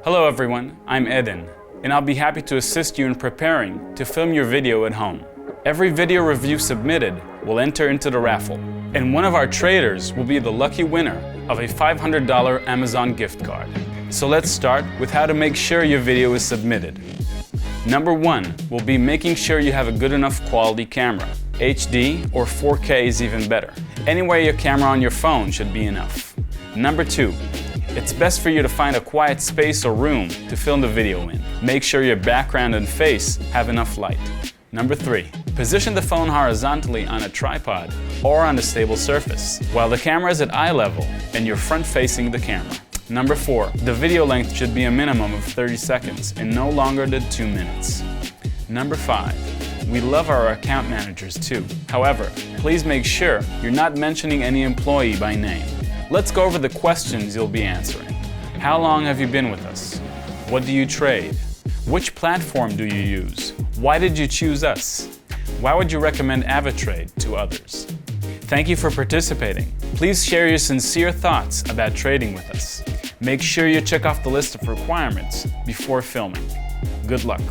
Hello everyone, I'm Eden, and I'll be happy to assist you in preparing to film your video at home. Every video review submitted will enter into the raffle, and one of our traders will be the lucky winner of a $500 Amazon gift card. So let's start with how to make sure your video is submitted. Number 1 will be making sure you have a good enough quality camera. HD or 4K is even better. Anywhere your camera on your phone should be enough. Number 2, it's best for you to find a quiet space or room to film the video in. Make sure your background and face have enough light. Number 3, position the phone horizontally on a tripod or on a stable surface, while the camera is at eye level and you're front facing the camera. Number 4, the video length should be a minimum of 30 seconds and no longer than 2 minutes. Number 5, we love our account managers too. However, please make sure you're not mentioning any employee by name. Let's go over the questions you'll be answering. How long have you been with us? What do you trade? Which platform do you use? Why did you choose us? Why would you recommend AvaTrade to others? Thank you for participating. Please share your sincere thoughts about trading with us. Make sure you check off the list of requirements before filming. Good luck.